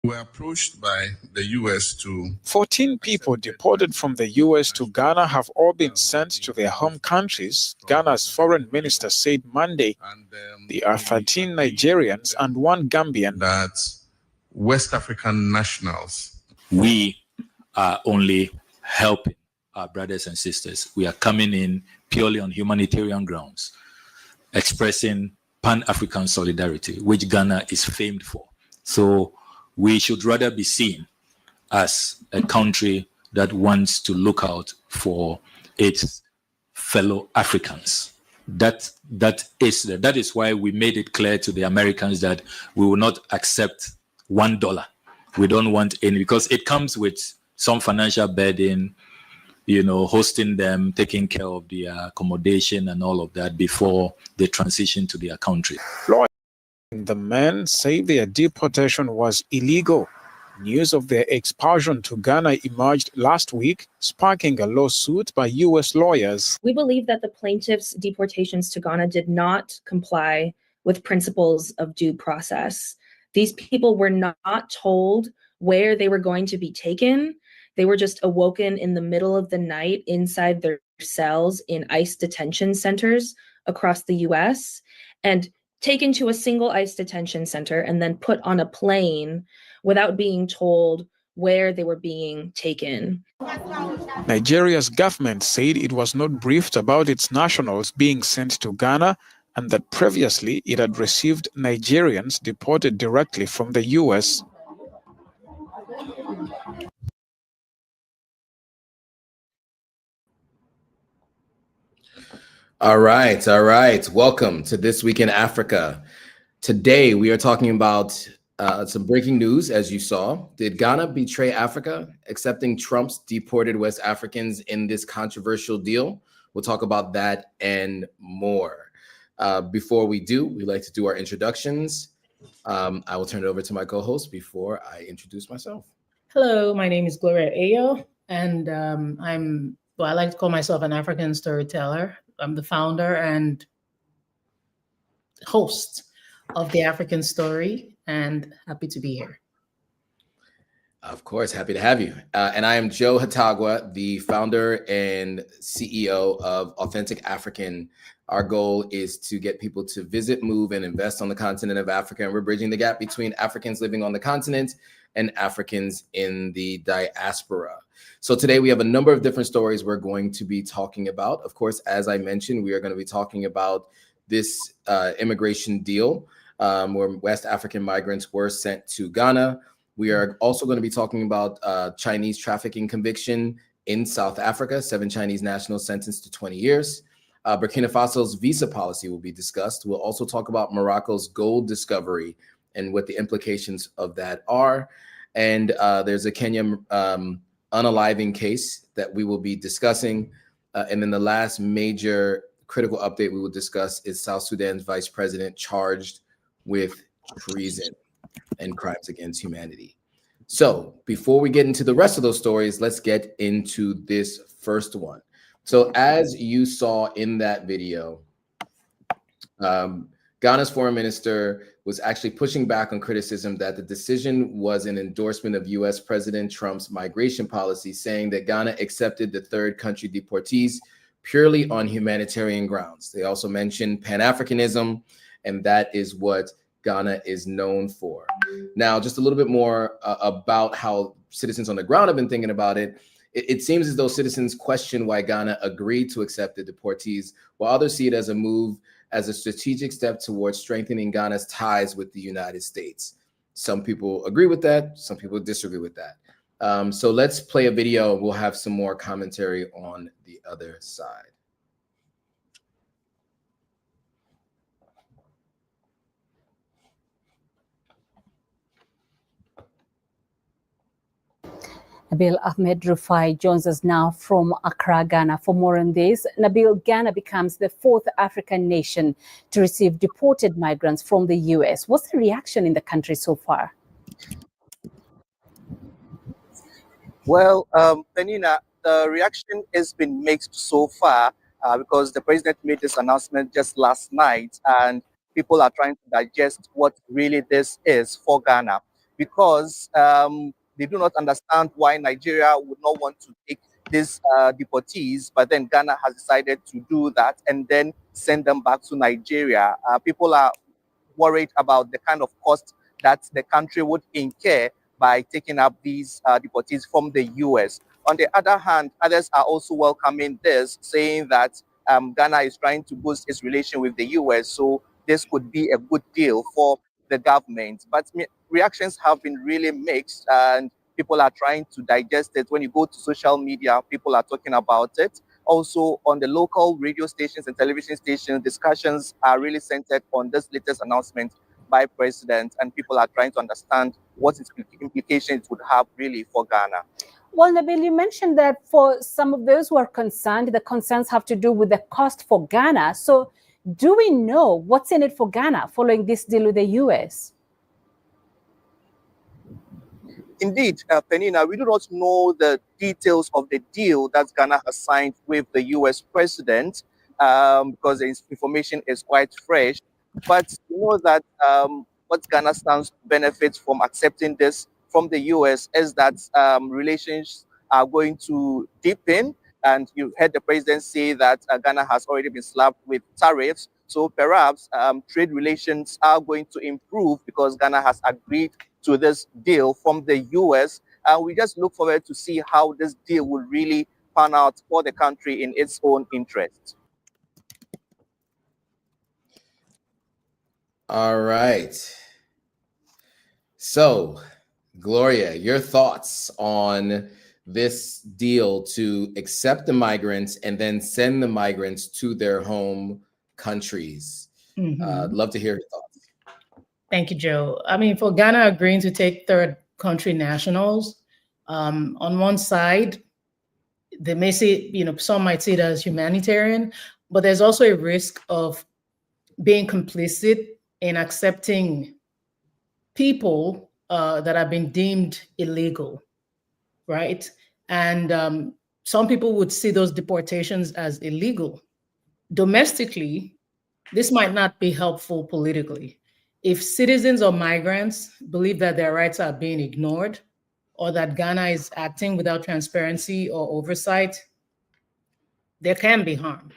Were approached by the U.S. to 14 people deported from the U.S. to Ghana have all been sent to their home countries, Ghana's foreign minister said Monday. There are 13 Nigerians and 1 Gambian. That West African nationals. We are only helping our brothers and sisters. We are coming in purely on humanitarian grounds, expressing Pan-African solidarity, which Ghana is famed for. So we should rather be seen as a country that wants to look out for its fellow Africans. That is why we made it clear to the Americans that we will not accept $1. We don't want any, because it comes with some financial burden, hosting them, taking care of their accommodation and all of that before they transition to their country. The men say their deportation was illegal. News of their expulsion to Ghana emerged last week, sparking a lawsuit by U.S. lawyers. We believe that the plaintiffs' deportations to Ghana did not comply with principles of due process. These people were not told where they were going to be taken. They were just awoken in the middle of the night inside their cells in ICE detention centers across the U.S. and taken to a single ICE detention center and then put on a plane without being told where they were being taken. Nigeria's government said it was not briefed about its nationals being sent to Ghana and that previously it had received Nigerians deported directly from the U.S. All right. Welcome to This Week in Africa. Today, we are talking about some breaking news, as you saw. Did Ghana betray Africa, accepting Trump's deported West Africans in this controversial deal? We'll talk about that and more. Before we do, we like to do our introductions. I will turn it over to my co-host before I introduce myself. Hello, my name is Gloria Ayo, and I like to call myself an African storyteller. I'm the founder and host of the African Story, and happy to be here. Of course, happy to have you. And I am Joe Hatagwa, the founder and CEO of Authentic African. Our goal is to get people to visit, move, and invest on the continent of Africa. And we're bridging the gap between Africans living on the continent and Africans in the diaspora. So today we have a number of different stories we're going to be talking about. Of course, as I mentioned, we are going to be talking about this immigration deal where West African migrants were sent to Ghana. We are also going to be talking about Chinese trafficking conviction in South Africa, 7 Chinese nationals sentenced to 20 years. Burkina Faso's visa policy will be discussed. We'll also talk about Morocco's gold discovery and what the implications of that are. And there's a Kenyan unaliving case that we will be discussing. And then the last major critical update we will discuss is South Sudan's vice president charged with treason and crimes against humanity. So before we get into the rest of those stories, let's get into this first one. So as you saw in that video, Ghana's foreign minister was actually pushing back on criticism that the decision was an endorsement of US President Trump's migration policy, saying that Ghana accepted the third country deportees purely on humanitarian grounds. They also mentioned Pan-Africanism, and that is what Ghana is known for. Now, just a little bit more about how citizens on the ground have been thinking about it. It seems as though citizens question why Ghana agreed to accept the deportees, while others see it as a move, as a strategic step towards strengthening Ghana's ties with the United States. Some people agree with that, some people disagree with that. So let's play a video. We'll have some more commentary on the other side. Nabil Ahmed Rufai joins us now from Accra, Ghana. For more on this, Nabil, Ghana becomes the fourth African nation to receive deported migrants from the US. What's the reaction in the country so far? Well, Penina, the reaction has been mixed so far because the president made this announcement just last night, and people are trying to digest what really this is for Ghana, because they do not understand why Nigeria would not want to take these deportees, but then Ghana has decided to do that and then send them back to Nigeria. People are worried about the kind of cost that the country would incur by taking up these deportees from the US. On the other hand, others are also welcoming this, saying that Ghana is trying to boost its relation with the US, so this could be a good deal for the government. But reactions have been really mixed, and people are trying to digest it. When you go to social media, people are talking about it. Also, on the local radio stations and television stations, discussions are really centered on this latest announcement by President, and people are trying to understand what its implications would have really for Ghana. Well, Nabil, you mentioned that for some of those who are concerned, the concerns have to do with the cost for Ghana. So do we know what's in it for Ghana following this deal with the US? Indeed, Penina, we do not know the details of the deal that Ghana has signed with the US president because the information is quite fresh. But you know that what Ghana stands to benefit from accepting this from the US is that relations are going to deepen. And you heard the president say that Ghana has already been slapped with tariffs. So perhaps trade relations are going to improve because Ghana has agreed to this deal from the US. And we just look forward to see how this deal will really pan out for the country in its own interest. All right. So, Gloria, your thoughts on this deal to accept the migrants and then send the migrants to their home countries? I'd love to hear your thoughts. Thank you, Joe. I mean, for Ghana agreeing to take third country nationals, on one side, they may see, some might see it as humanitarian, but there's also a risk of being complicit in accepting people that have been deemed illegal, right? And some people would see those deportations as illegal. Domestically, this might not be helpful politically. If citizens or migrants believe that their rights are being ignored or that Ghana is acting without transparency or oversight, there can be harm.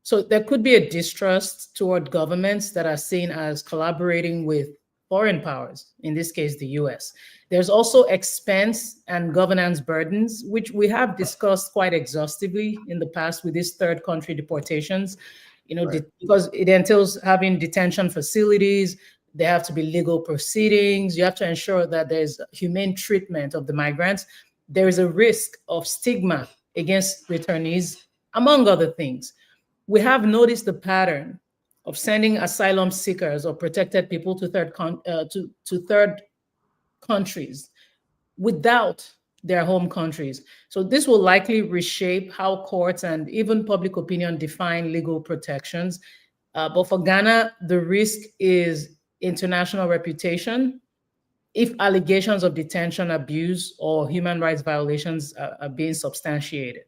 So there could be a distrust toward governments that are seen as collaborating with foreign powers, in this case, the US. There's also expense and governance burdens, which we have discussed quite exhaustively in the past with these third country deportations, right. Because it entails having detention facilities, there have to be legal proceedings, you have to ensure that there's humane treatment of the migrants. There is a risk of stigma against returnees, among other things. We have noticed the pattern of sending asylum seekers or protected people to third countries without their home countries. So this will likely reshape how courts and even public opinion define legal protections. But for Ghana, the risk is international reputation if allegations of detention, abuse, or human rights violations are being substantiated.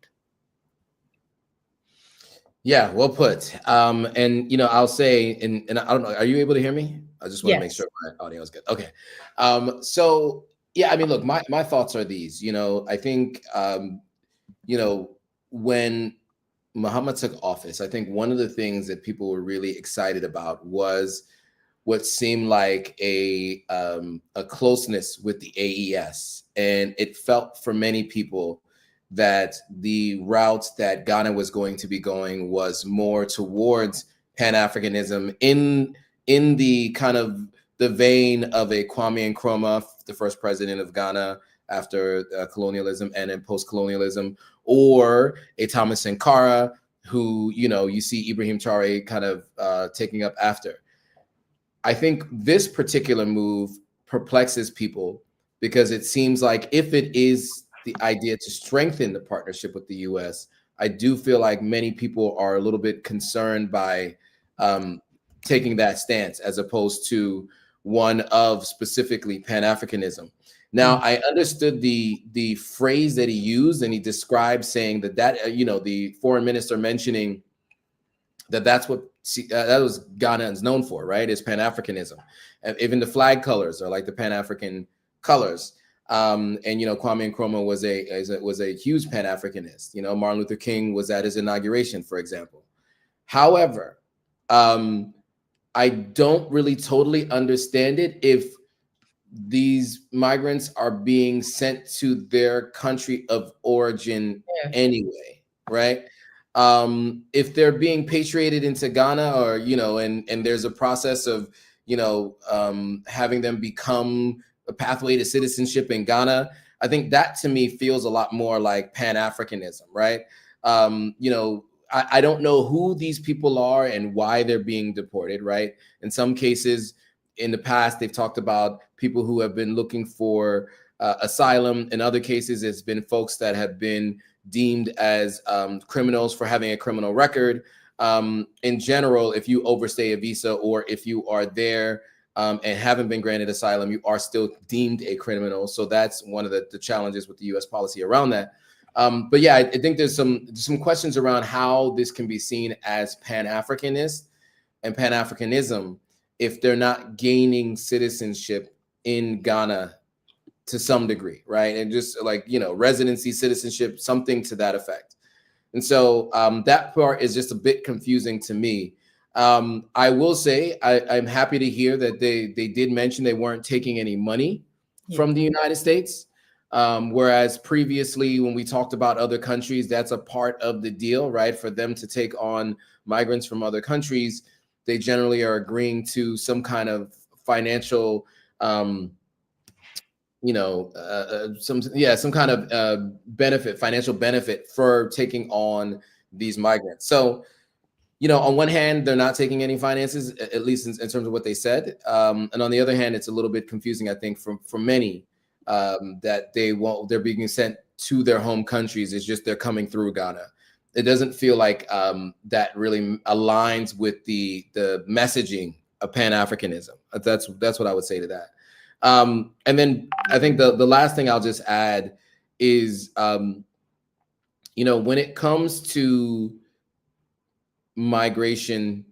Yeah, well put. And I'll say, and I don't know, are you able to hear me? I just want to make sure my audio is good. Okay. So yeah, I mean, look, my thoughts are these. I think when Muhammad took office, I think one of the things that people were really excited about was what seemed like a closeness with the AES, and it felt for many people that the route that Ghana was going to be going was more towards Pan-Africanism in the kind of the vein of a Kwame Nkrumah, the first president of Ghana after colonialism and then post-colonialism, or a Thomas Sankara, who, you see Ibrahim Traore kind of taking up after. I think this particular move perplexes people because it seems like if it is the idea to strengthen the partnership with the U.S., I do feel like many people are a little bit concerned by taking that stance as opposed to one of specifically Pan-Africanism. Now, I understood the phrase that he used, and he described saying that the foreign minister mentioning that's what that was Ghana is known for, right? Is Pan-Africanism. And even the flag colors are like the Pan-African colors. And Kwame Nkrumah was a huge Pan-Africanist. Martin Luther King was at his inauguration, for example. However, I don't really totally understand it if these migrants are being sent to their country of origin anyway, right? If they're being patriated into Ghana, or and there's a process of having them become a pathway to citizenship in Ghana, I think that to me feels a lot more like Pan-Africanism, right? I don't know who these people are and why they're being deported, right? In some cases, in the past, they've talked about people who have been looking for asylum. In other cases, it's been folks that have been deemed as criminals for having a criminal record. In general, if you overstay a visa, or if you are there and haven't been granted asylum, you are still deemed a criminal. So that's one of the challenges with the U.S. policy around that. But yeah, I think there's some questions around how this can be seen as Pan-Africanist and Pan-Africanism if they're not gaining citizenship in Ghana to some degree, right? And just like, residency, citizenship, something to that effect. And so that part is just a bit confusing to me. I will say I'm happy to hear that they did mention they weren't taking any money from the United States. Whereas previously, when we talked about other countries, that's a part of the deal, right? For them to take on migrants from other countries, they generally are agreeing to some kind of financial, some kind of financial benefit for taking on these migrants. So, on one hand, they're not taking any finances, at least in terms of what they said. And on the other hand, it's a little bit confusing, I think, for many. That they're being sent to their home countries. It's just they're coming through Ghana. It doesn't feel like that really aligns with the messaging of Pan-Africanism. That's what I would say to that. And then I think the last thing I'll just add is, when it comes to migration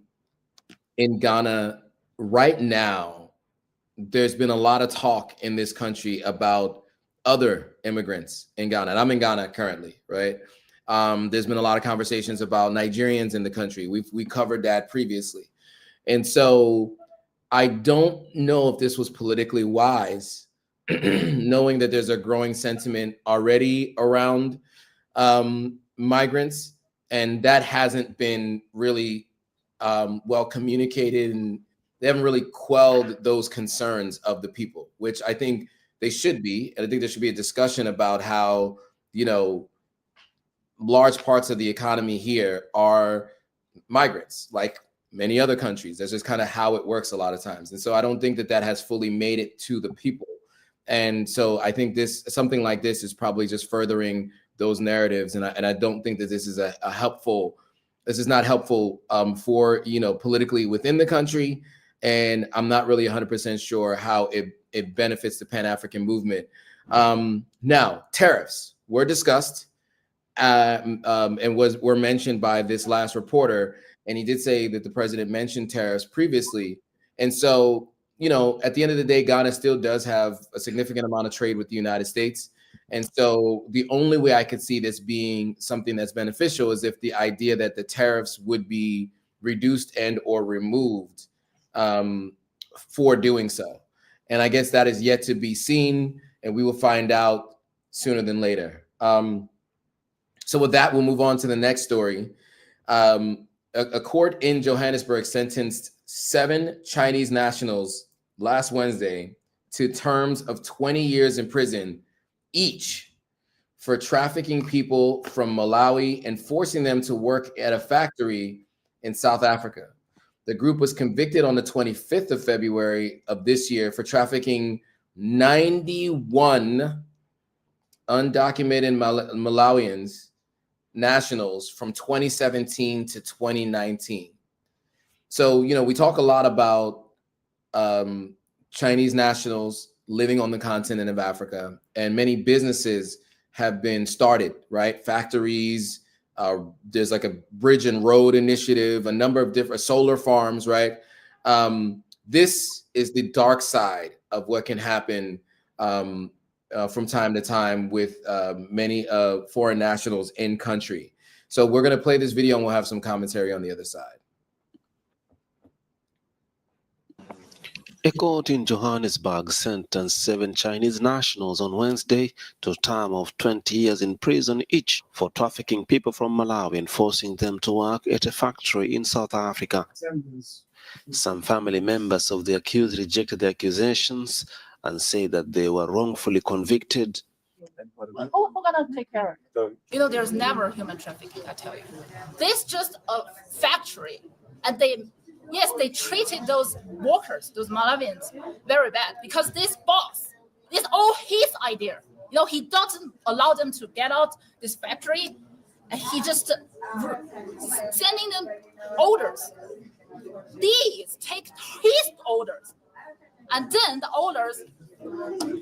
in Ghana right now, there's been a lot of talk in this country about other immigrants in Ghana. And I'm in Ghana currently, right? There's been a lot of conversations about Nigerians in the country. We covered that previously. And so I don't know if this was politically wise, knowing that there's a growing sentiment already around migrants, and that hasn't been really well communicated, and they haven't really quelled those concerns of the people, which I think they should be. And I think there should be a discussion about how, large parts of the economy here are migrants, like many other countries. That's just kind of how it works a lot of times. And so I don't think that has fully made it to the people. And so I think something like this is probably just furthering those narratives. And I don't think that this is this is not helpful for, politically within the country. And I'm not really 100% sure how it benefits the Pan-African movement. Now, tariffs were discussed and were mentioned by this last reporter. And he did say that the president mentioned tariffs previously. And so, at the end of the day, Ghana still does have a significant amount of trade with the United States. And so the only way I could see this being something that's beneficial is if the idea that the tariffs would be reduced and or removed for doing so. And I guess that is yet to be seen, and we will find out sooner than later. So with that, we'll move on to the next story. A court in Johannesburg sentenced 7 Chinese nationals last Wednesday to terms of 20 years in prison each for trafficking people from Malawi and forcing them to work at a factory in South Africa. The group was convicted on the 25th of February of this year for trafficking 91 undocumented Malawians, nationals from 2017 to 2019. So, you know, we talk a lot about Chinese nationals living on the continent of Africa, and many businesses have been started, right? Factories, there's like a bridge and road initiative, a number of different solar farms, right? This is the dark side of what can happen from time to time with many foreign nationals in country. So we're going to play this video and we'll have some commentary on the other side. A court in Johannesburg sentenced 7 Chinese nationals on Wednesday to a term of 20 years in prison each for trafficking people from Malawi and forcing them to work at a factory in South Africa. Some family members of the accused rejected the accusations and say that they were wrongfully convicted. Who gonna take care of it? You know, there's never human trafficking, I tell you. This just a factory, and they treated those workers, those Malawians, very bad because this boss, it's all his idea. You know, he doesn't allow them to get out this factory, and he just sending them orders. These take his orders, and then the orders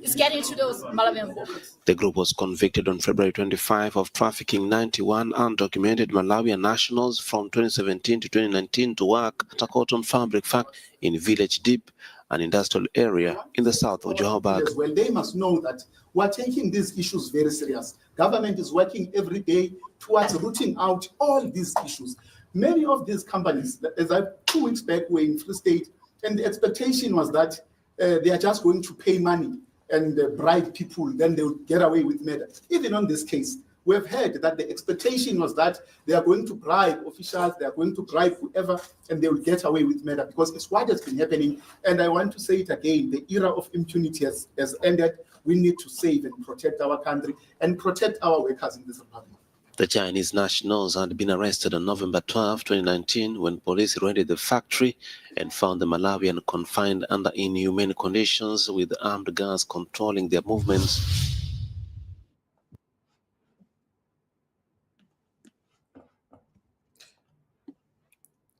is getting to those Malawian workers. The group was convicted on February 25 of trafficking 91 undocumented Malawian nationals from 2017 to 2019 to work at a cotton fabric factory in Village Deep, an industrial area in the south of Johannesburg. Well, they must know that we're taking these issues very serious. Government is working every day towards rooting out all these issues. Many of these companies, as I 2 weeks back, were in Free State, and the expectation was that they are just going to pay money and bribe people, then they will get away with murder. Even on this case, we have heard that the expectation was that they are going to bribe officials, they are going to bribe whoever, and they will get away with murder because it's what has been happening. And I want to say it again, the era of impunity has ended. We need to save and protect our country and protect our workers in this republic. The Chinese nationals had been arrested on November 12, 2019, when police raided the factory and found the Malawian confined under inhumane conditions with armed guards controlling their movements.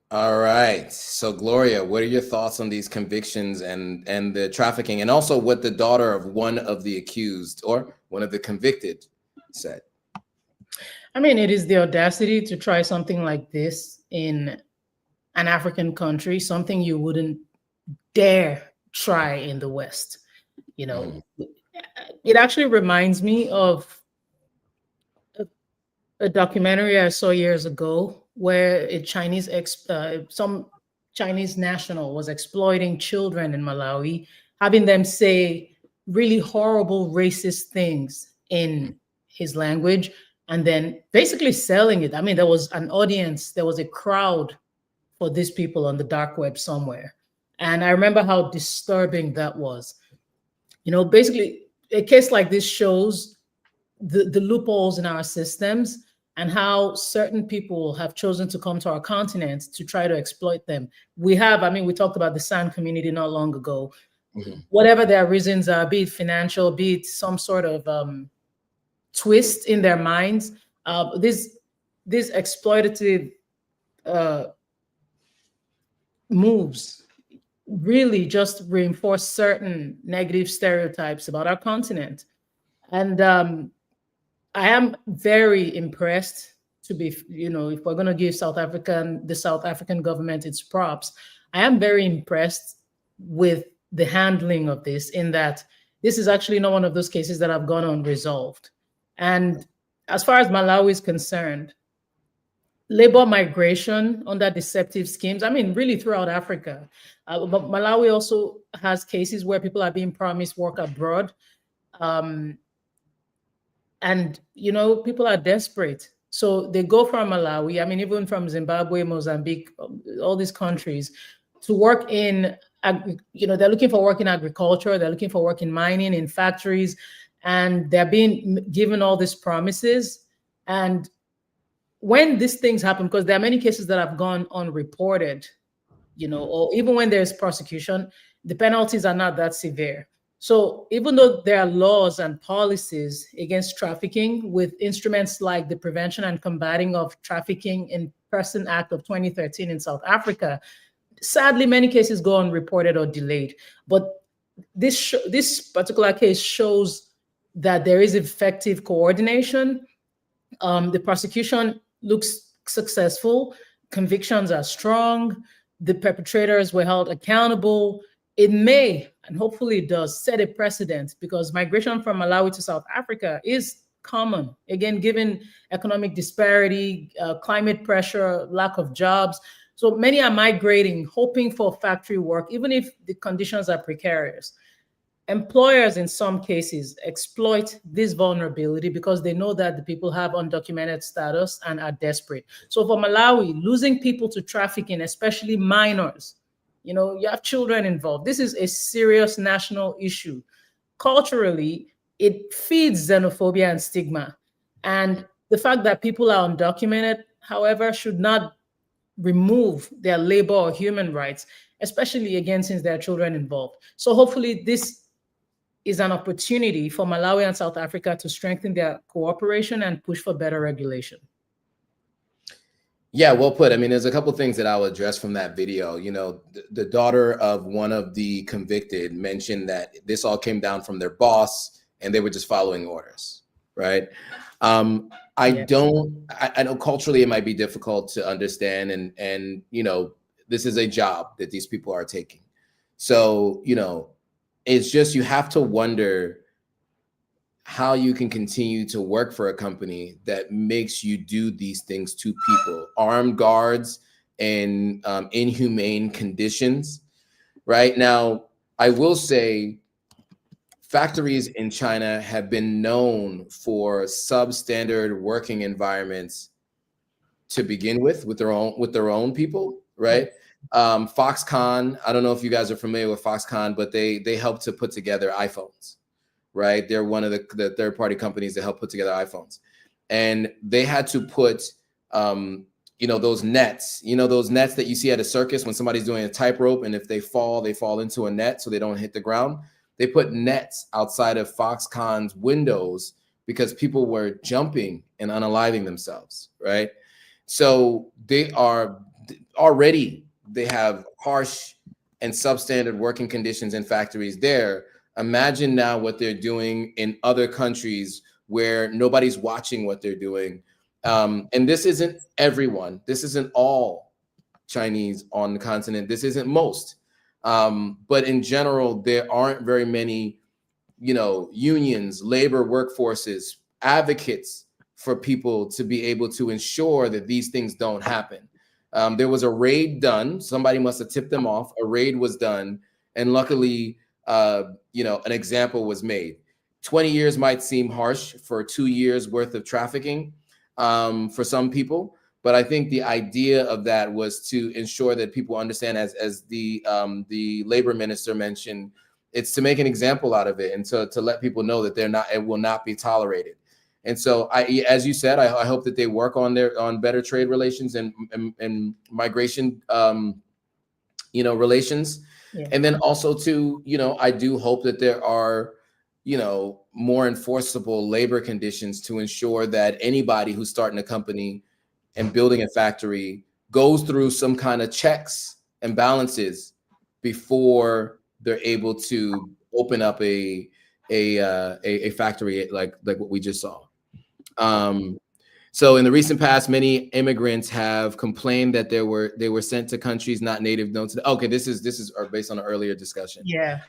All right. So, Gloria, what are your thoughts on these convictions and the trafficking, and also what the daughter of one of the accused or one of the convicted said? I mean, it is the audacity to try something like this in an African country, something you wouldn't dare try in the West. You know, it actually reminds me of a documentary I saw years ago where some Chinese national was exploiting children in Malawi, having them say really horrible racist things in his language, and then basically selling it. I mean, there was an audience, there was a crowd for these people on the dark web somewhere. And I remember how disturbing that was. You know, basically, a case like this shows the loopholes in our systems and how certain people have chosen to come to our continent to try to exploit them. We talked about the San community not long ago. Mm-hmm. Whatever their reasons are, be it financial, be it some sort of twist in their minds, this exploitative moves really just reinforce certain negative stereotypes about our continent. And I am very impressed to be, you know, if we're going to give the South African government its props, I am very impressed with the handling of this, in that this is actually not one of those cases that have gone unresolved. And as far as Malawi is concerned, labor migration under deceptive schemes, I mean, really throughout Africa. But Malawi also has cases where people are being promised work abroad. And, you know, people are desperate. So they go from Malawi, I mean, even from Zimbabwe, Mozambique, all these countries, to work in, you know, they're looking for work in agriculture, they're looking for work in mining, in factories, and they're being given all these promises. And when these things happen, because there are many cases that have gone unreported, you know, or even when there's prosecution, the penalties are not that severe. So even though there are laws and policies against trafficking with instruments like the Prevention and Combating of Trafficking in Person Act of 2013 in South Africa, sadly, many cases go unreported or delayed. But this particular case shows that there is effective coordination. The prosecution looks successful. Convictions are strong. The perpetrators were held accountable. It may, and hopefully it does, set a precedent, because migration from Malawi to South Africa is common. Again, given economic disparity, climate pressure, lack of jobs. So many are migrating, hoping for factory work, even if the conditions are precarious. Employers, in some cases, exploit this vulnerability because they know that the people have undocumented status and are desperate. So for Malawi, losing people to trafficking, especially minors, you have children involved. This is a serious national issue. Culturally, it feeds xenophobia and stigma. And the fact that people are undocumented, however, should not remove their labor or human rights, especially again, since there are children involved. So hopefully this is an opportunity for Malawi and South Africa to strengthen their cooperation and push for better regulation. Yeah, well put. I mean, there's a couple of things that I'll address from that video. The daughter of one of the convicted mentioned that this all came down from their boss and they were just following orders, right? I know culturally it might be difficult to understand, and this is a job that these people are taking. So, it's just, you have to wonder how you can continue to work for a company that makes you do these things to people, armed guards and inhumane conditions. Right now, I will say factories in China have been known for substandard working environments to begin with their own people, right? Foxconn, I don't know if you guys are familiar with Foxconn, but they help to put together iPhones. Right, they're one of the third-party companies that help put together iPhones, and they had to put, those nets, those nets that you see at a circus when somebody's doing a tightrope, and if they fall into a net so they don't hit the ground. They put nets outside of Foxconn's windows because people were jumping and unaliving themselves. Right, so they have harsh and substandard working conditions in factories there. Imagine now what they're doing in other countries where nobody's watching what they're doing. And this isn't everyone. This isn't all Chinese on the continent. This isn't most. But in general, there aren't very many, unions, labor workforces, advocates for people to be able to ensure that these things don't happen. There was a raid done. Somebody must have tipped them off. A raid was done. And luckily, an example was made. 20 years might seem harsh for 2 years worth of trafficking for some people, but I think the idea of that was to ensure that people understand, as the labor minister mentioned, it's to make an example out of it and to let people know that it will not be tolerated. And so, as you said, I hope that they work on better trade relations and migration, relations. Yeah. And then also too, I do hope that there are, more enforceable labor conditions to ensure that anybody who's starting a company and building a factory goes through some kind of checks and balances before they're able to open up a factory like what we just saw. So in the recent past, many immigrants have complained that they were sent to countries not native known to them. Okay, this is based on an earlier discussion. Yeah.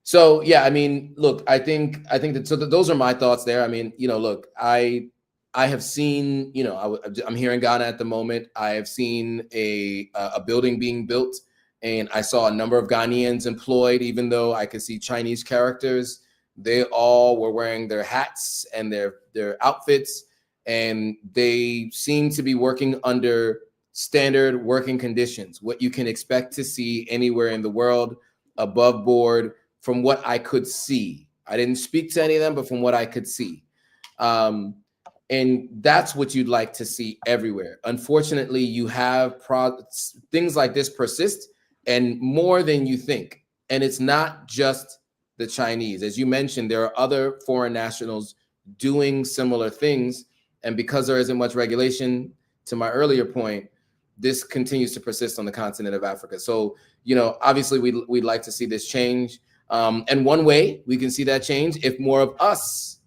So yeah, I mean, look, I think that those are my thoughts there. I mean, look, I have seen, I'm here in Ghana at the moment. I have seen a building being built, and I saw a number of Ghanaians employed, even though I could see Chinese characters. They all were wearing their hats and their outfits, and they seem to be working under standard working conditions, what you can expect to see anywhere in the world, above board, from what I could see. I didn't speak to any of them, but from what I could see. And that's what you'd like to see everywhere. Unfortunately, you have things like this persist, and more than you think. And it's not just the Chinese. As you mentioned, there are other foreign nationals doing similar things. And because there isn't much regulation, to my earlier point, this continues to persist on the continent of Africa. So, obviously we'd like to see this change. And one way we can see that change, if more of us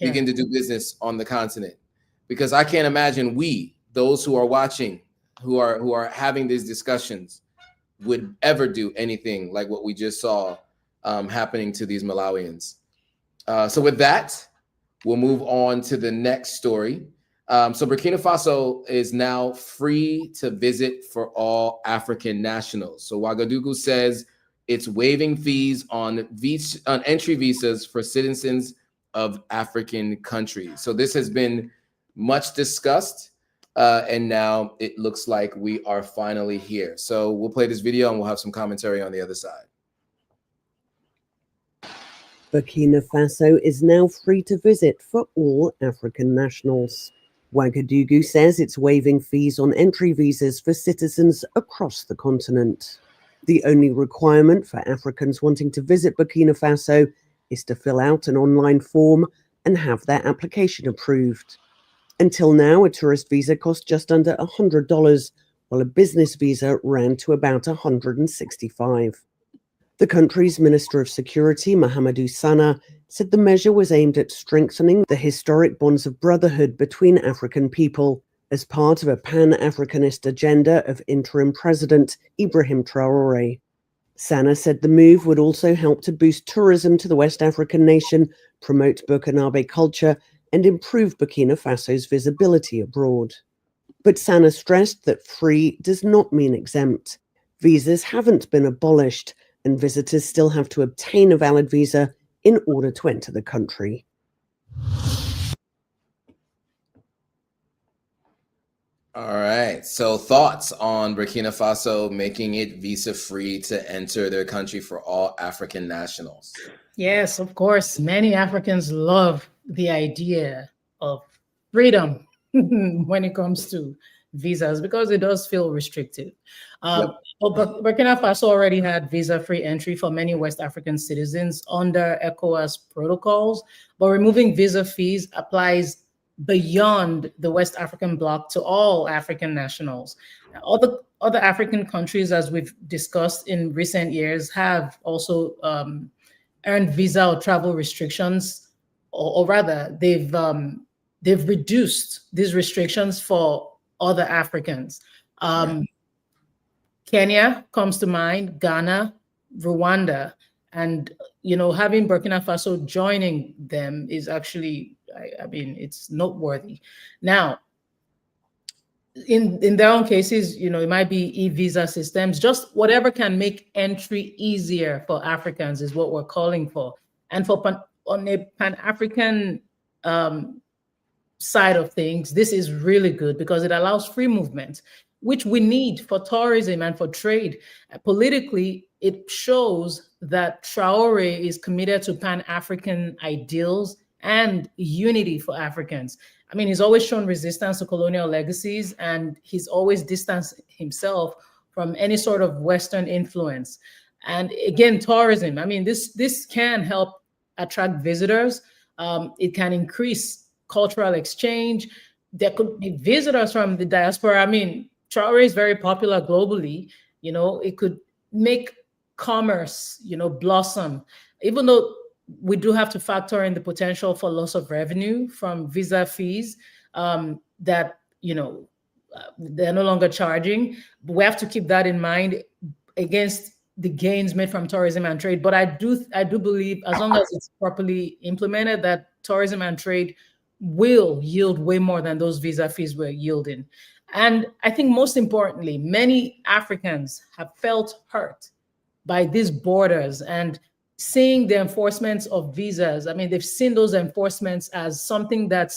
begin to do business on the continent, because I can't imagine those who are watching, who are having these discussions, would ever do anything like what we just saw happening to these Malawians. So with that, we'll move on to the next story. So Burkina Faso is now free to visit for all African nationals. So Ouagadougou says it's waiving fees on entry visas for citizens of African countries. So this has been much discussed, and now it looks like we are finally here. So we'll play this video and we'll have some commentary on the other side. Burkina Faso is now free to visit for all African nationals. Ouagadougou says it's waiving fees on entry visas for citizens across the continent. The only requirement for Africans wanting to visit Burkina Faso is to fill out an online form and have their application approved. Until now, a tourist visa cost just under $100, while a business visa ran to about $165. The country's Minister of Security, Mahamadou Sana, said the measure was aimed at strengthening the historic bonds of brotherhood between African people as part of a pan-Africanist agenda of interim President Ibrahim Traoré. Sana said the move would also help to boost tourism to the West African nation, promote Burkinabe culture, and improve Burkina Faso's visibility abroad. But Sana stressed that free does not mean exempt. Visas haven't been abolished, and visitors still have to obtain a valid visa in order to enter the country. All right. So thoughts on Burkina Faso making it visa-free to enter their country for all African nationals? Yes, of course. Many Africans love the idea of freedom when it comes to visas because it does feel restrictive. But Burkina Faso already had visa-free entry for many West African citizens under ECOWAS protocols, but removing visa fees applies beyond the West African bloc to all African nationals. Other African countries, as we've discussed in recent years, have also earned visa or travel restrictions, or rather, they've reduced these restrictions for other Africans. Kenya comes to mind, Ghana, Rwanda, and having Burkina Faso joining them is actually, I mean, it's noteworthy. Now, in their own cases, it might be e-visa systems, just whatever can make entry easier for Africans is what we're calling for. And on a Pan-African side of things, this is really good because it allows free movement, which we need for tourism and for trade. Politically, it shows that Traoré is committed to Pan-African ideals and unity for Africans. I mean, he's always shown resistance to colonial legacies, and he's always distanced himself from any sort of Western influence. And again, tourism, I mean, this can help attract visitors. It can increase cultural exchange. There could be visitors from the diaspora. I mean, Traoré is very popular globally. It could make commerce, blossom, even though we do have to factor in the potential for loss of revenue from visa fees that, they're no longer charging. But we have to keep that in mind against the gains made from tourism and trade. But I do believe, as long as it's properly implemented, that tourism and trade will yield way more than those visa fees were yielding. And I think most importantly, many Africans have felt hurt by these borders and seeing the enforcements of visas. I mean, they've seen those enforcements as something that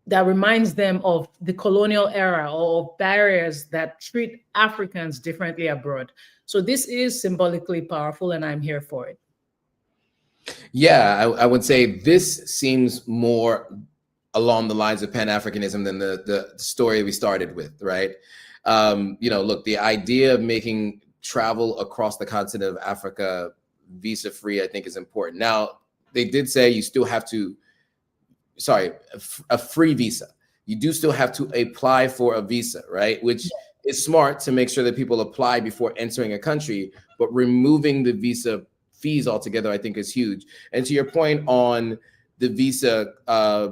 reminds them of the colonial era or barriers that treat Africans differently abroad. So this is symbolically powerful, and I'm here for it. Yeah, I would say this seems more along the lines of Pan-Africanism than the story we started with, right? Look, the idea of making travel across the continent of Africa visa-free, I think is important. Now, they did say you still have to, a free visa. You do still have to apply for a visa, right? Which is smart to make sure that people apply before entering a country, but removing the visa fees altogether, I think is huge. And to your point on the visa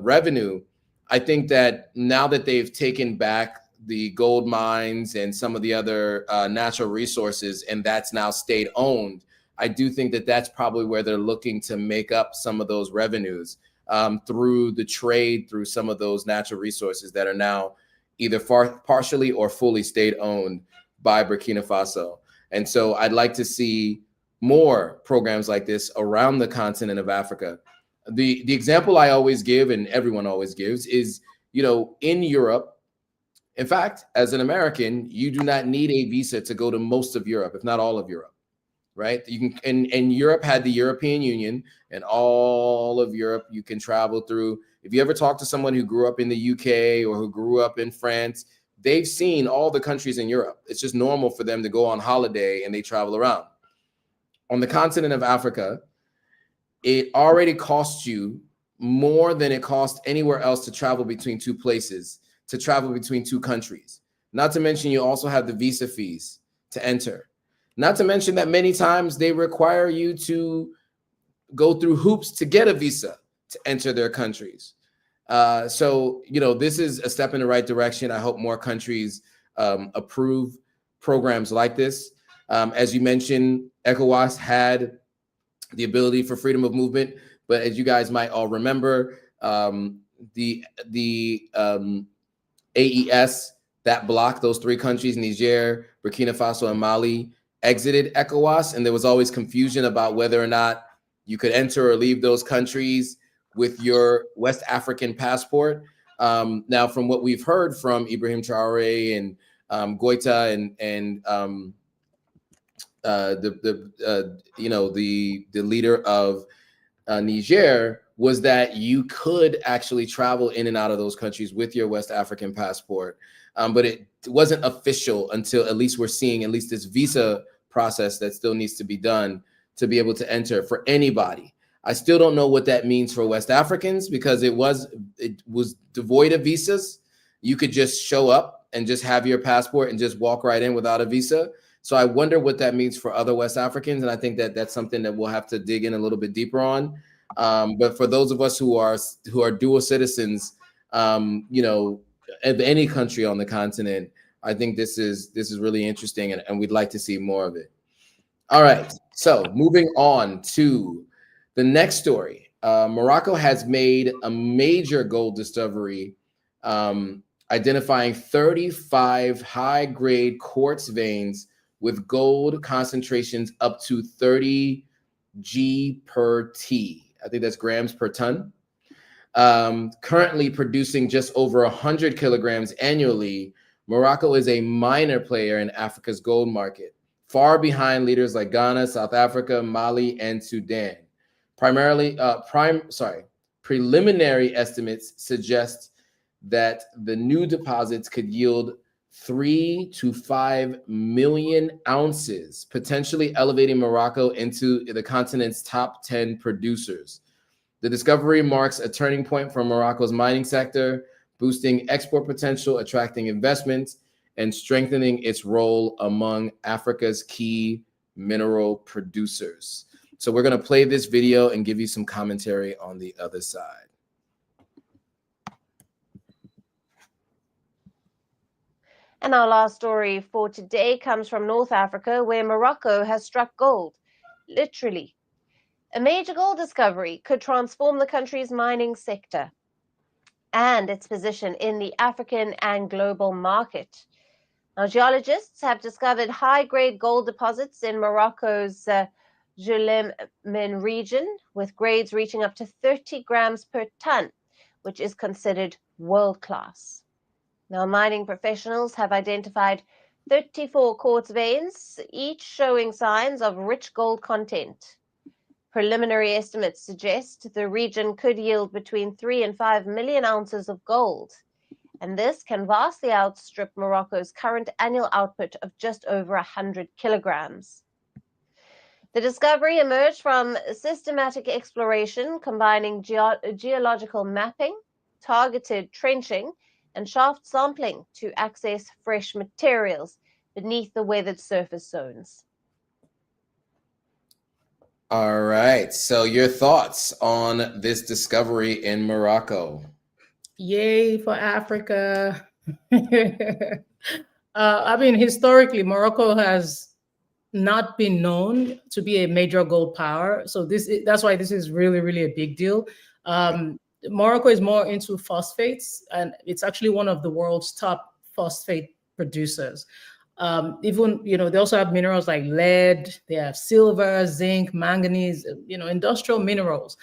revenue, I think that now that they've taken back the gold mines and some of the other natural resources, and that's now state owned, I do think that that's probably where they're looking to make up some of those revenues through the trade, through some of those natural resources that are now either partially or fully state owned by Burkina Faso. And so I'd like to see more programs like this around the continent of Africa. The example I always give, and everyone always gives, is, in Europe, in fact, as an American, you do not need a visa to go to most of Europe, if not all of Europe, right? You can, and Europe had the European Union, and all of Europe you can travel through. If you ever talk to someone who grew up in the UK or who grew up in France, they've seen all the countries in Europe. It's just normal for them to go on holiday and they travel around. On the continent of Africa, it already costs you more than it costs anywhere else to travel between two places, to travel between two countries. Not to mention, you also have the visa fees to enter. Not to mention that many times they require you to go through hoops to get a visa to enter their countries. So, this is a step in the right direction. I hope more countries approve programs like this. As you mentioned, ECOWAS had the ability for freedom of movement, but as you guys might all remember, the AES that blocked those three countries, Niger, Burkina Faso, and Mali, exited ECOWAS, and there was always confusion about whether or not you could enter or leave those countries with your West African passport. Now, from what we've heard from Ibrahim Traore and Goita and the leader of Niger, was that you could actually travel in and out of those countries with your West African passport. But it wasn't official until at least we're seeing at least this visa process that still needs to be done to be able to enter for anybody. I still don't know what that means for West Africans, because it was devoid of visas. You could just show up and just have your passport and just walk right in without a visa. So I wonder what that means for other West Africans. And I think that that's something that we'll have to dig in a little bit deeper on. But for those of us who are dual citizens, of any country on the continent, I think this is really interesting, and we'd like to see more of it. All right, so moving on to the next story. Morocco has made a major gold discovery, identifying 35 high-grade quartz veins with gold concentrations up to 30 G per T. I think that's grams per ton. Currently producing just over 100 kilograms annually, Morocco is a minor player in Africa's gold market, far behind leaders like Ghana, South Africa, Mali, and Sudan. Preliminary estimates suggest that the new deposits could yield 3 to 5 million ounces, potentially elevating Morocco into the continent's top 10 producers. The discovery marks a turning point for Morocco's mining sector, boosting export potential, attracting investments, and strengthening its role among Africa's key mineral producers. So we're going to play this video and give you some commentary on the other side. And our last story for today comes from North Africa, where Morocco has struck gold, literally. A major gold discovery could transform the country's mining sector and its position in the African and global market. Now, geologists have discovered high-grade gold deposits in Morocco's Julemin region, with grades reaching up to 30 grams per ton, which is considered world-class. Now, mining professionals have identified 34 quartz veins, each showing signs of rich gold content. Preliminary estimates suggest the region could yield between 3 and 5 million ounces of gold, and this can vastly outstrip Morocco's current annual output of just over 100 kilograms. The discovery emerged from systematic exploration combining geological mapping, targeted trenching, and shaft sampling to access fresh materials beneath the weathered surface zones. All right. So your thoughts on this discovery in Morocco? Yay for Africa. I mean, historically, Morocco has not been known to be a major gold power. So that's why this is really, really a big deal. Morocco is more into phosphates, and it's actually one of the world's top phosphate producers. Even, they also have minerals like lead, they have silver, zinc, manganese, industrial minerals.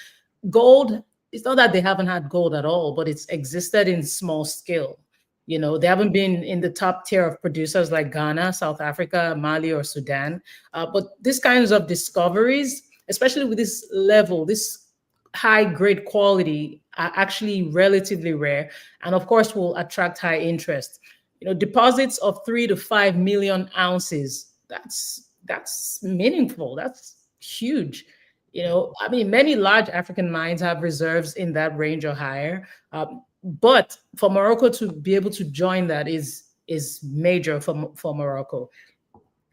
Gold, it's not that they haven't had gold at all, but it's existed in small scale. They haven't been in the top tier of producers like Ghana, South Africa, Mali, or Sudan. But these kinds of discoveries, especially with this level, this high grade quality, are actually relatively rare, and of course will attract high interest. Deposits of 3 to 5 million ounces, that's meaningful. That's huge. I mean, many large African mines have reserves in that range or higher. But for Morocco to be able to join that is major for Morocco.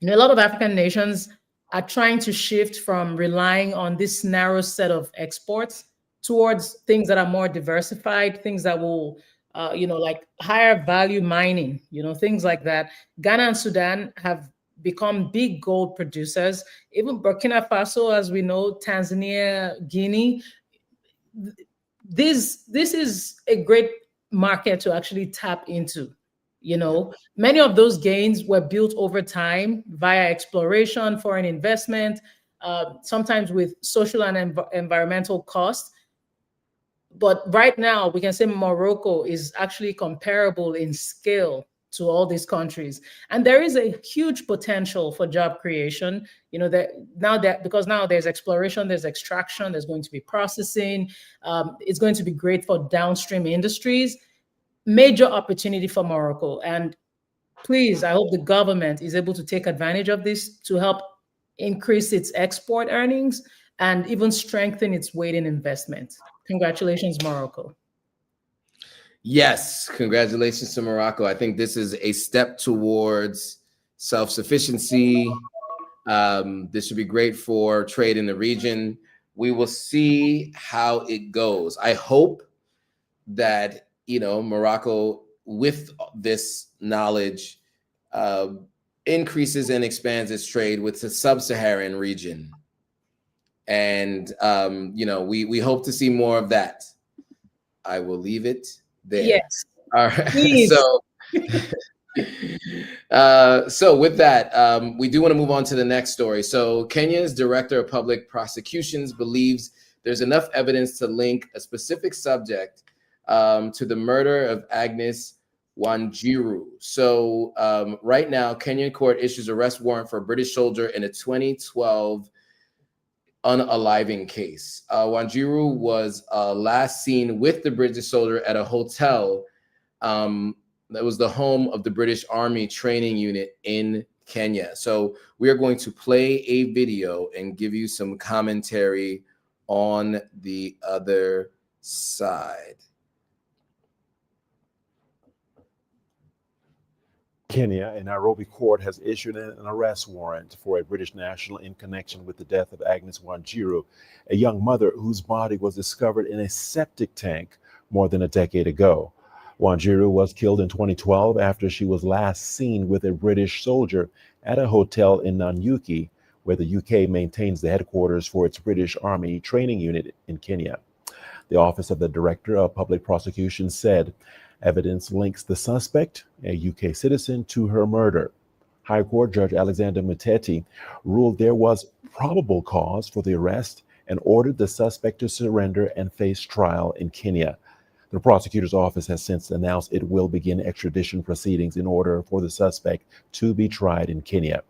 A lot of African nations are trying to shift from relying on this narrow set of exports towards things that are more diversified, things that will, like higher value mining, things like that. Ghana and Sudan have become big gold producers. Even Burkina Faso, as we know, Tanzania, Guinea. This is a great market to actually tap into. Many of those gains were built over time via exploration, foreign investment, sometimes with social and environmental costs. But right now, we can say Morocco is actually comparable in scale to all these countries. And there is a huge potential for job creation, because now there's exploration, there's extraction, there's going to be processing. It's going to be great for downstream industries. Major opportunity for Morocco. And please, I hope the government is able to take advantage of this to help increase its export earnings and even strengthen its weight in investment. Congratulations, Morocco. Yes, congratulations to Morocco. I think this is a step towards self-sufficiency. This should be great for trade in the region. We will see how it goes. I hope that, Morocco, with this knowledge, increases and expands its trade with the sub-Saharan region. And, we hope to see more of that. I will leave it there. Yes. All right. Please. So with that, we do want to move on to the next story. So Kenya's Director of Public Prosecutions believes there's enough evidence to link a specific subject to the murder of Agnes Wanjiru. So right now, Kenyan court issues arrest warrant for a British soldier in a 2012 unaliving case. Wanjiru was last seen with the British soldier at a hotel that was the home of the British Army training unit in Kenya. So we are going to play a video and give you some commentary on the other side. Kenya, a Nairobi court has issued an arrest warrant for a British national in connection with the death of Agnes Wanjiru, a young mother whose body was discovered in a septic tank more than a decade ago. Wanjiru was killed in 2012 after she was last seen with a British soldier at a hotel in Nanyuki, where the UK maintains the headquarters for its British Army training unit in Kenya. The Office of the Director of Public Prosecution said evidence links the suspect, a UK citizen, to her murder. High Court Judge Alexander Muteti ruled there was probable cause for the arrest and ordered the suspect to surrender and face trial in Kenya. The prosecutor's office has since announced it will begin extradition proceedings in order for the suspect to be tried in Kenya.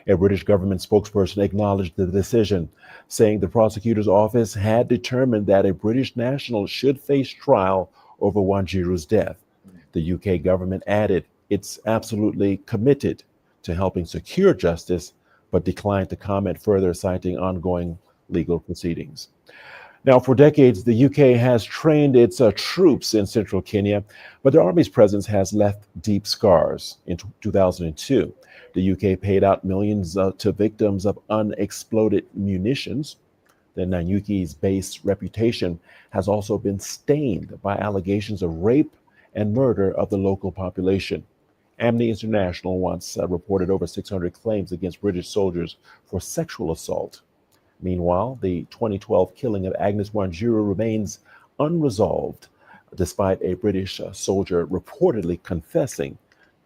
A British government spokesperson acknowledged the decision, saying the prosecutor's office had determined that a British national should face trial over Wanjiru's death. The UK government added it's absolutely committed to helping secure justice, but declined to comment further, citing ongoing legal proceedings. Now, for decades, the UK has trained its troops in central Kenya, but the Army's presence has left deep scars. In 2002, the UK paid out millions to victims of unexploded munitions. The Nanyuki's base reputation has also been stained by allegations of rape and murder of the local population. Amnesty International once reported over 600 claims against British soldiers for sexual assault. Meanwhile, the 2012 killing of Agnes Wanjiru remains unresolved, despite a British soldier reportedly confessing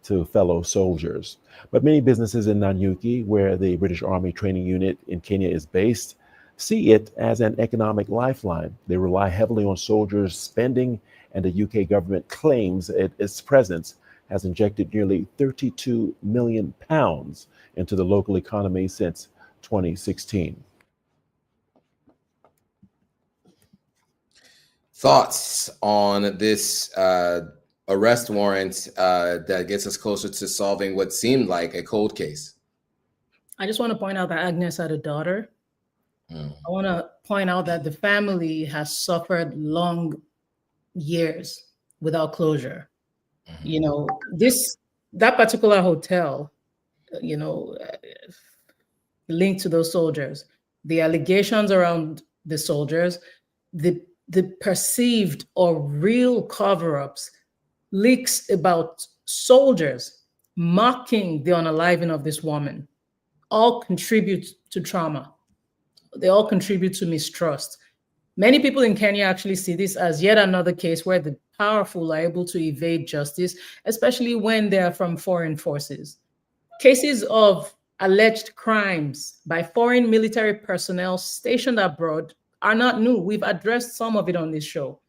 to fellow soldiers. But many businesses in Nanyuki, where the British Army training unit in Kenya is based, see it as an economic lifeline. They rely heavily on soldiers' spending, and the UK government claims its presence has injected nearly £32 million into the local economy since 2016. Thoughts on this arrest warrant that gets us closer to solving what seemed like a cold case? I just want to point out that Agnes had a daughter. I want to point out that the family has suffered long years without closure. You know, that particular hotel, you know, linked to those soldiers, the allegations around the soldiers, the perceived or real cover-ups, leaks about soldiers mocking the unaliving of this woman, all contribute to trauma. They all contribute to mistrust. Many people in Kenya actually see this as yet another case where the powerful are able to evade justice, especially when they are from foreign forces. Cases of alleged crimes by foreign military personnel stationed abroad are not new. We've addressed some of it on this show.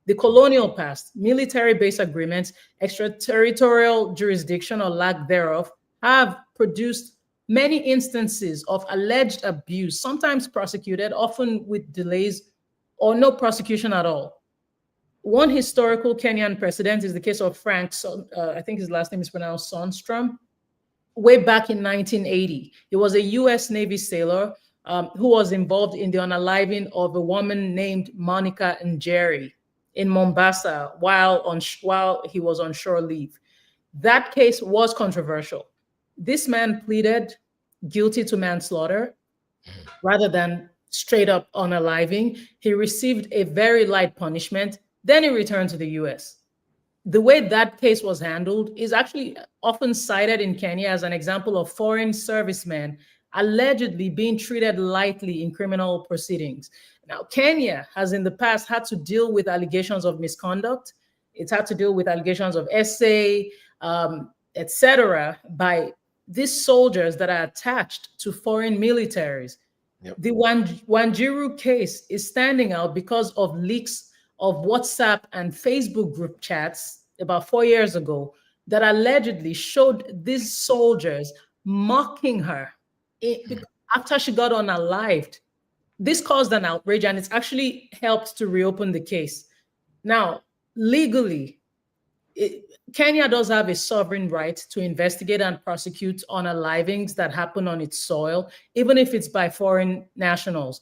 The colonial past, military base agreements, extraterritorial jurisdiction or lack thereof have produced many instances of alleged abuse, sometimes prosecuted, often with delays or no prosecution at all. One historical Kenyan precedent is the case of Frank, I think his last name is pronounced Sonstrom, way back in 1980. He was a US Navy sailor who was involved in the unaliving of a woman named Monica Njeri in Mombasa while he was on shore leave. That case was controversial. This man pleaded guilty to manslaughter rather than straight up unaliving. He received a very light punishment. Then he returned to the US. The way that case was handled is actually often cited in Kenya as an example of foreign servicemen allegedly being treated lightly in criminal proceedings. Now, Kenya has in the past had to deal with allegations of misconduct. It's had to deal with allegations of SA, etc., by these soldiers that are attached to foreign militaries. Yep. The Wanjiru case is standing out because of leaks of WhatsApp and Facebook group chats about 4 years ago that allegedly showed these soldiers mocking her after she got unalived. This caused an outrage, and it's actually helped to reopen the case. Now, legally, Kenya does have a sovereign right to investigate and prosecute unalivings that happen on its soil, even if it's by foreign nationals.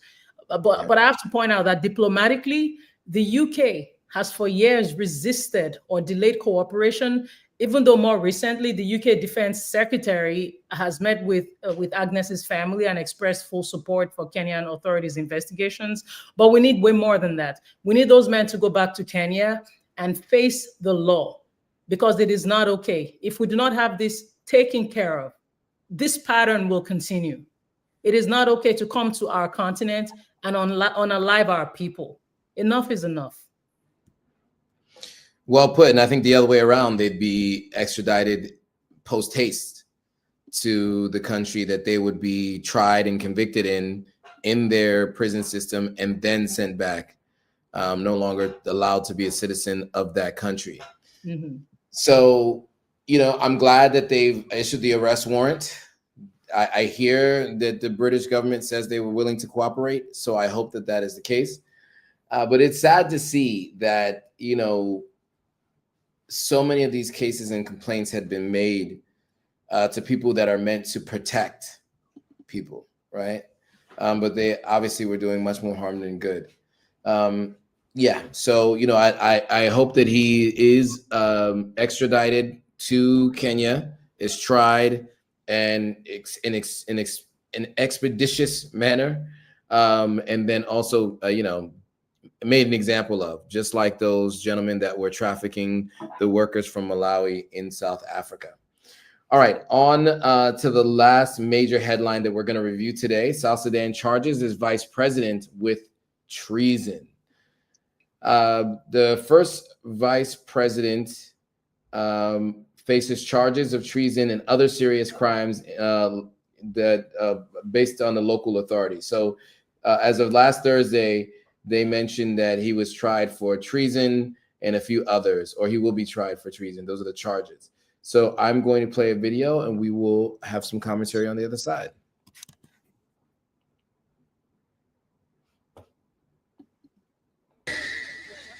But I have to point out that diplomatically, the UK has for years resisted or delayed cooperation, even though more recently the UK Defense Secretary has met with Agnes's family and expressed full support for Kenyan authorities' investigations. But we need way more than that. We need those men to go back to Kenya and face the law, because it is not okay. If we do not have this taken care of, this pattern will continue. It is not okay to come to our continent and unalive our people. Enough is enough. Well put, and I think the other way around, they'd be extradited post haste to the country that they would be tried and convicted in their prison system, and then sent back, no longer allowed to be a citizen of that country. Mm-hmm. So, you know, I'm glad that they've issued the arrest warrant. I hear that the British government says they were willing to cooperate, so I hope that that is the case. But it's sad to see that, you know, so many of these cases and complaints had been made to people that are meant to protect people, right? But they obviously were doing much more harm than good. Yeah, so I hope that he is extradited to Kenya, is tried and in an expeditious manner, and then also made an example of, just like those gentlemen that were trafficking the workers from Malawi in South Africa. All right, on to the last major headline that we're going to review today. South Sudan charges its vice president with treason. The first vice president faces charges of treason and other serious crimes that based on the local authorities. So as of last Thursday, they mentioned that he was tried for treason and a few others, or he will be tried for treason. Those are the charges. So I'm going to play a video and we will have some commentary on the other side.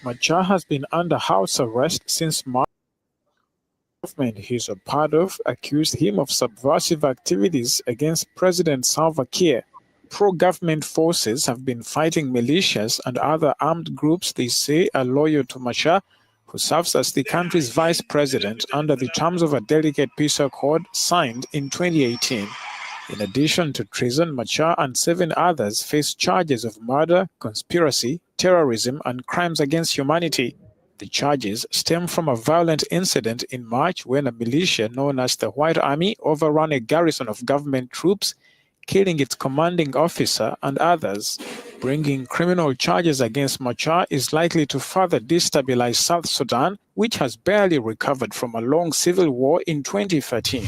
Machar has been under house arrest since March. The government he's a part of accused him of subversive activities against President Salva Kiir. Pro-government forces have been fighting militias and other armed groups they say are loyal to Machar, who serves as the country's vice president under the terms of a delicate peace accord signed in 2018. In addition to treason, Machar and 7 others face charges of murder, conspiracy, terrorism, and crimes against humanity. The charges stem from a violent incident in March when a militia known as the White Army overran a garrison of government troops, killing its commanding officer and others. Bringing criminal charges against Machar is likely to further destabilize South Sudan, which has barely recovered from a long civil war in 2013.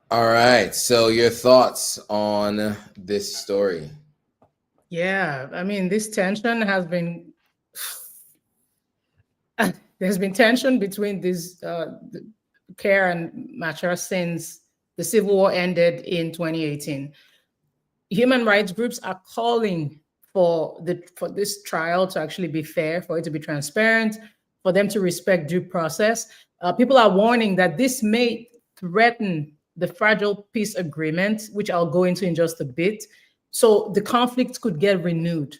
All right, so your thoughts on this story? Yeah, I mean, this tension has been, there's been tension between these Kiir and Machar since the civil war ended in 2018. Human rights groups are calling for this trial to actually be fair, for it to be transparent, for them to respect due process. People are warning that this may threaten the fragile peace agreement, which I'll go into in just a bit. So the conflict could get renewed.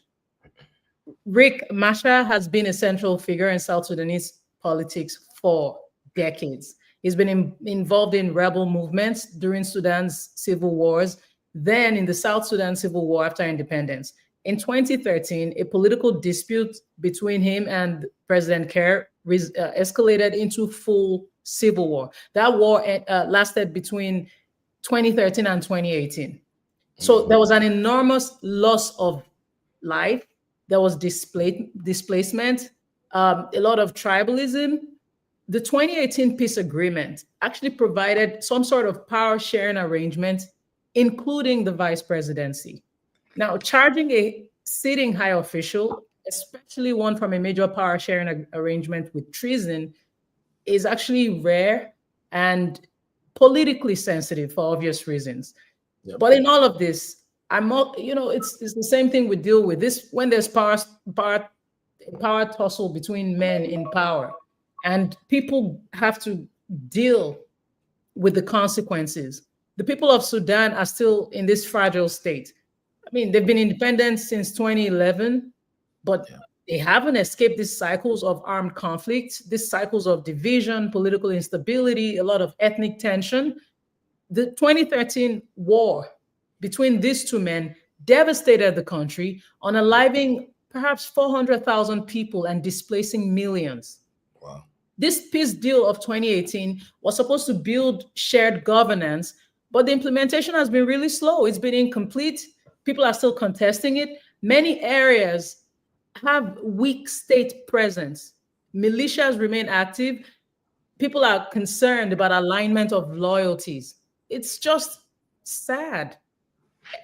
Rick, Machar has been a central figure in South Sudanese politics for decades. He's been involved in rebel movements during Sudan's civil wars, then in the South Sudan civil war after independence. In 2013, a political dispute between him and President Kiir escalated into full civil war. That war lasted between 2013 and 2018. So there was an enormous loss of life. There was displacement, a lot of tribalism. The 2018 peace agreement actually provided some sort of power sharing arrangement, including the vice presidency. Now, charging a sitting high official, especially one from a major power sharing arrangement, with treason is actually rare and politically sensitive for obvious reasons. Yep. But in all of this, it's the same thing we deal with this when there's power tussle between men in power, and people have to deal with the consequences. The people of Sudan are still in this fragile state. I mean, they've been independent since 2011, but they haven't escaped these cycles of armed conflict, these cycles of division, political instability, a lot of ethnic tension. The 2013 war between these two men devastated the country, unaliving perhaps 400,000 people and displacing millions. Wow. This peace deal of 2018 was supposed to build shared governance, but the implementation has been really slow. It's been incomplete. People are still contesting it. Many areas have weak state presence. Militias remain active. People are concerned about alignment of loyalties. It's just sad.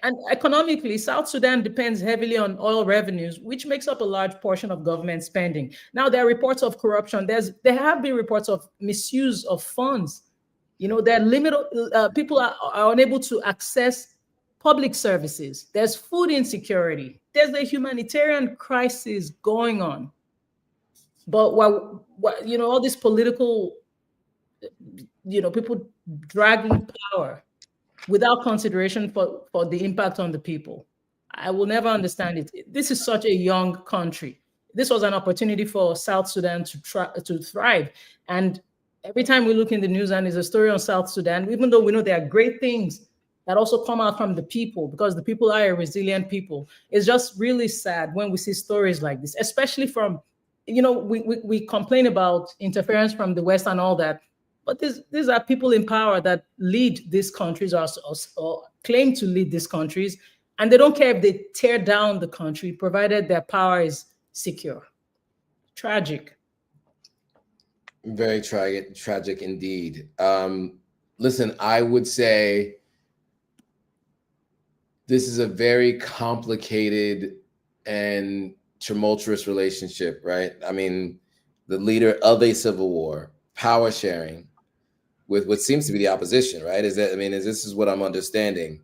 And economically, South Sudan depends heavily on oil revenues, which makes up a large portion of government spending. Now, there are reports of corruption. There have been reports of misuse of funds. There are limited, people are unable to access public services, there's food insecurity, there's a humanitarian crisis going on. But while all this political, people dragging power without consideration for the impact on the people, I will never understand it. This is such a young country. This was an opportunity for South Sudan to thrive. And every time we look in the news and there's a story on South Sudan, even though we know there are great things that also come out from the people, because the people are a resilient people, it's just really sad when we see stories like this, especially from, we complain about interference from the West and all that, but these are people in power that lead these countries or claim to lead these countries, and they don't care if they tear down the country, provided their power is secure. Tragic. Very tragic indeed. Listen, I would say this is a very complicated and tumultuous relationship, right? I mean, the leader of a civil war, power sharing with what seems to be the opposition, right? This is what I'm understanding.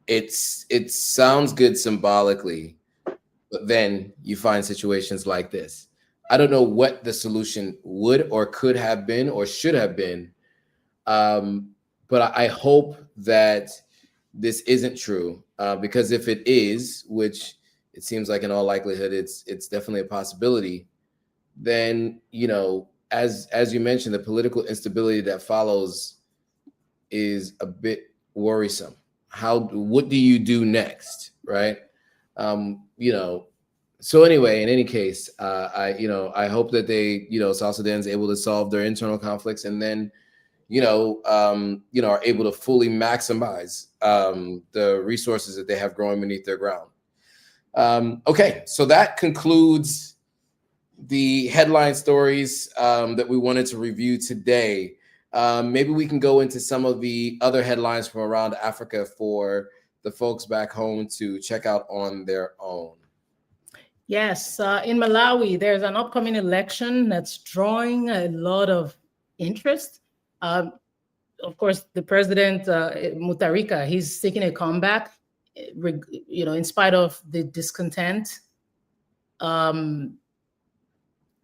It sounds good symbolically, but then you find situations like this. I don't know what the solution would or could have been or should have been, but I hope that this isn't true, because if it is, which it seems like in all likelihood it's definitely a possibility, then as you mentioned, the political instability that follows is a bit worrisome. What do you do next, right? So anyway, in any case, I hope that they, South Sudan is able to solve their internal conflicts, and then are able to fully maximize the resources that they have growing beneath their ground. Okay, so that concludes the headline stories that we wanted to review today. Maybe we can go into some of the other headlines from around Africa for the folks back home to check out on their own. Yes, in Malawi, there's an upcoming election that's drawing a lot of interest. Of course, the president, Mutharika, he's seeking a comeback, in spite of the discontent. President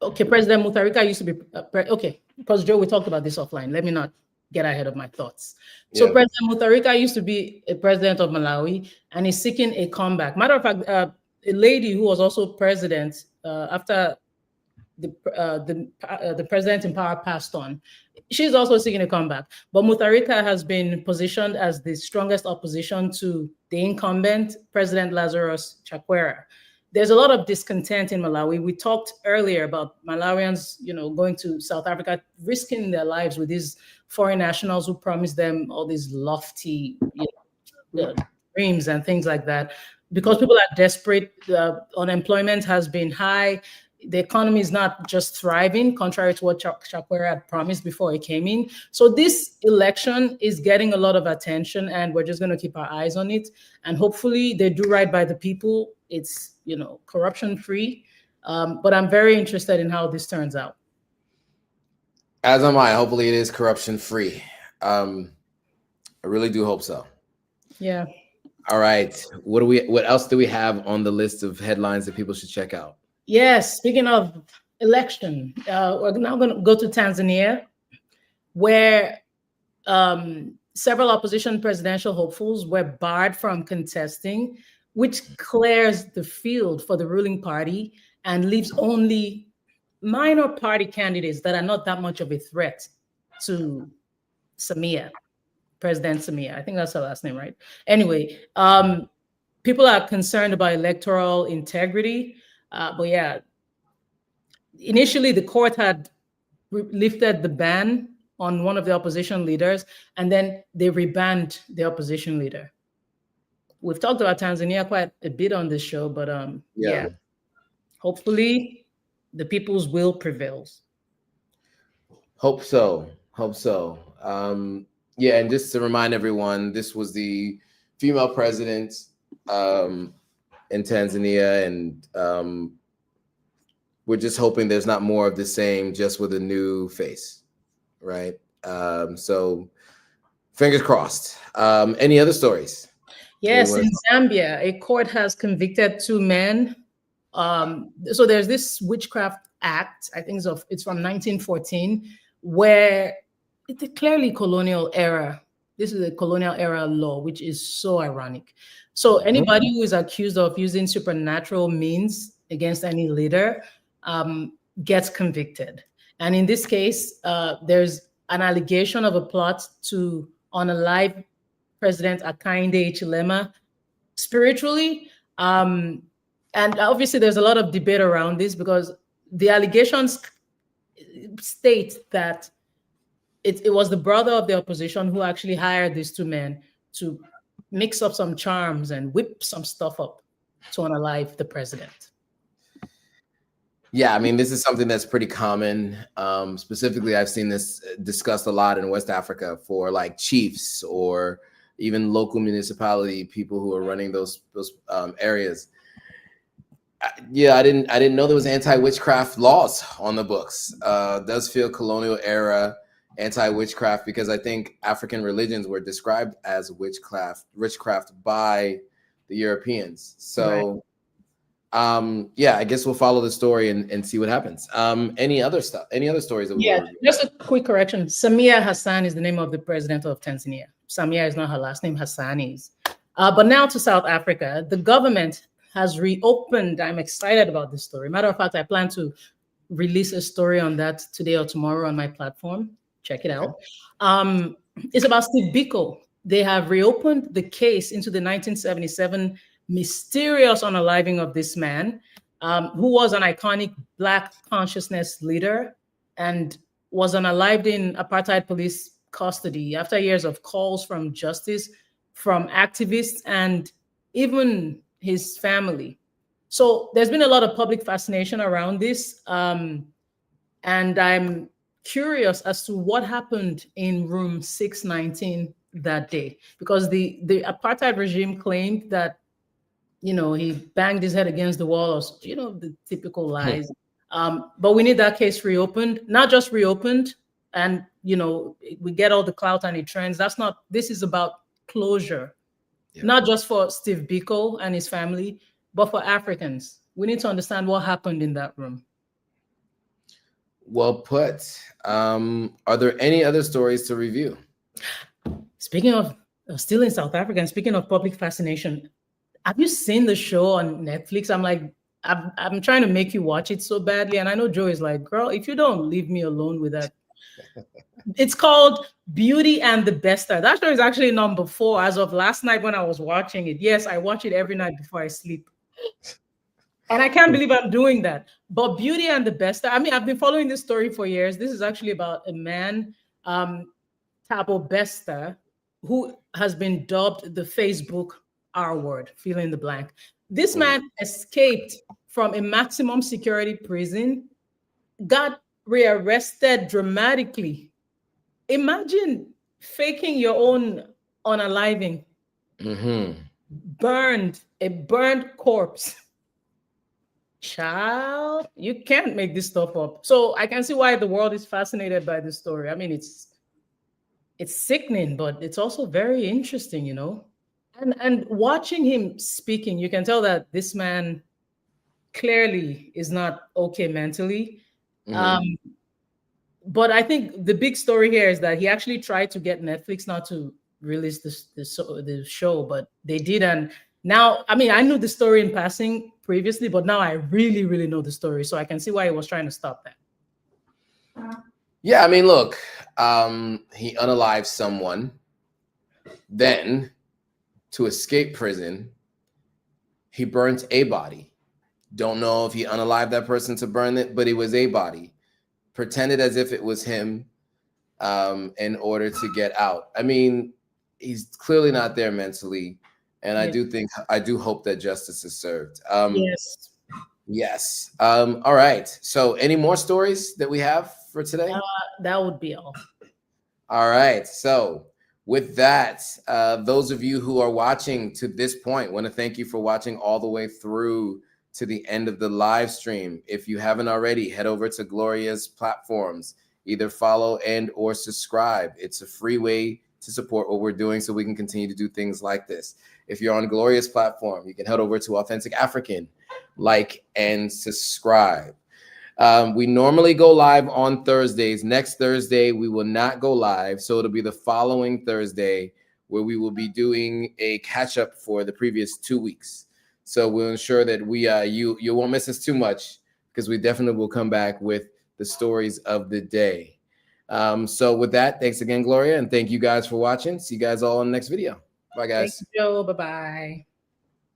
Mutharika used to be, because Joe, we talked about this offline. Let me not get ahead of my thoughts. So President Mutharika used to be a president of Malawi, and he's seeking a comeback. Matter of fact, a lady who was also president after the president in power passed on, she's also seeking a comeback. But Mutharika has been positioned as the strongest opposition to the incumbent President Lazarus Chakwera. There's a lot of discontent in Malawi. We talked earlier about Malawians, going to South Africa, risking their lives with these foreign nationals who promise them all these lofty dreams and things like that. Because people are desperate, unemployment has been high. The economy is not just thriving, contrary to what Chakwera had promised before he came in. So this election is getting a lot of attention, and we're just going to keep our eyes on it. And hopefully they do right by the people. It's, corruption-free. But I'm very interested in how this turns out. As am I. Hopefully it is corruption-free. I really do hope so. Yeah. All right. What else do we have on the list of headlines that people should check out? Yes, speaking of election, we're now going to go to Tanzania, where several opposition presidential hopefuls were barred from contesting, which clears the field for the ruling party and leaves only minor party candidates that are not that much of a threat to Samia, President Samia. I think that's her last name, right? Anyway, people are concerned about electoral integrity. But yeah, initially the court had lifted the ban on one of the opposition leaders, and then they rebanned the opposition leader. We've talked about Tanzania quite a bit on this show, but yeah, hopefully the people's will prevails. Hope so. Yeah, and just to remind everyone, this was the female president in Tanzania, and we're just hoping there's not more of the same, just with a new face, right? So Fingers crossed. Any other stories? Yes, in Zambia, a court has convicted 2 men. So there's this witchcraft act, I think it's from 1914, where it's a clearly colonial era. This is a colonial era law, which is so ironic. So anybody who is accused of using supernatural means against any leader gets convicted. And in this case, there's an allegation of a plot to unalive President Hakainde Hichilema spiritually. And obviously there's a lot of debate around this because the allegations state that it was the brother of the opposition who actually hired these 2 men to mix up some charms and whip some stuff up to unalive the president. Yeah, I mean, this is something that's pretty common. Specifically, I've seen this discussed a lot in West Africa for like chiefs or even local municipality people who are running those areas. Yeah, I didn't know there was anti-witchcraft laws on the books. Does feel colonial era anti-witchcraft because I think African religions were described as witchcraft by the Europeans. So, yeah, I guess we'll follow the story and see what happens. Any other stuff? Any other stories? That just a quick correction. Samia Hassan is the name of the president of Tanzania. Samia is not her last name. Hassan is. But now to South Africa, the government has reopened. I'm excited about this story. Matter of fact, I plan to release a story on that today or tomorrow on my platform. Check it out. It's about Steve Biko. They have reopened the case into the 1977 mysterious unaliving of this man, who was an iconic Black consciousness leader and was unalived in apartheid police custody after years of calls from justice, from activists, and even his family. So there's been a lot of public fascination around this. And I'm curious as to what happened in room 619 that day, because the apartheid regime claimed that, he banged his head against the wall, or, the typical lies. But we need that case reopened, not just reopened, and, we get all the clout and it trends. This is about closure, not just for Steve Biko and his family, but for Africans. We need to understand what happened in that room. Well put. Are there any other stories to review? Speaking of, still in South Africa, and speaking of public fascination, have you seen the show on Netflix? I'm trying to make you watch it so badly. And I know Joe is like, girl, if you don't leave me alone with that. It's called Beauty and the Beaster. That show is actually number 4 as of last night when I was watching it. Yes, I watch it every night before I sleep. And I can't believe I'm doing that. But Beauty and the Beaster, I've been following this story for years. This is actually about a man, Thabo Bester, who has been dubbed the Facebook R word, fill in the blank. This man escaped from a maximum security prison, got rearrested dramatically. Imagine faking your own unaliving. Burned, a burned corpse. Child, you can't make this stuff up. So I can see why the world is fascinated by this story. It's sickening, but it's also very interesting, And watching him speaking, you can tell that this man clearly is not okay mentally. But I think the big story here is that he actually tried to get Netflix not to release the show, but they did. And now, I knew the story in passing previously, but now I really, really know the story. So I can see why he was trying to stop that. Yeah, look, he unalived someone. Then, to escape prison, he burnt a body. Don't know if he unalived that person to burn it, but it was a body. Pretended as if it was him in order to get out. He's clearly not there mentally. And I do hope that justice is served. Yes. All right. So any more stories that we have for today? That would be all. All right. So with that, those of you who are watching to this point, want to thank you for watching all the way through to the end of the live stream. If you haven't already, head over to Gloria's platforms, either follow and or subscribe. It's a free way to support what we're doing so we can continue to do things like this. If you're on Gloria's platform, you can head over to Authentic African, like and subscribe. We normally go live on Thursdays. Next Thursday, we will not go live. So it'll be the following Thursday where we will be doing a catch up for the previous 2 weeks. So we'll ensure that you won't miss us too much, because we definitely will come back with the stories of the day. So with that, thanks again, Gloria. And thank you guys for watching. See you guys all in the next video. Bye, guys. Thank you, Joe. Bye-bye.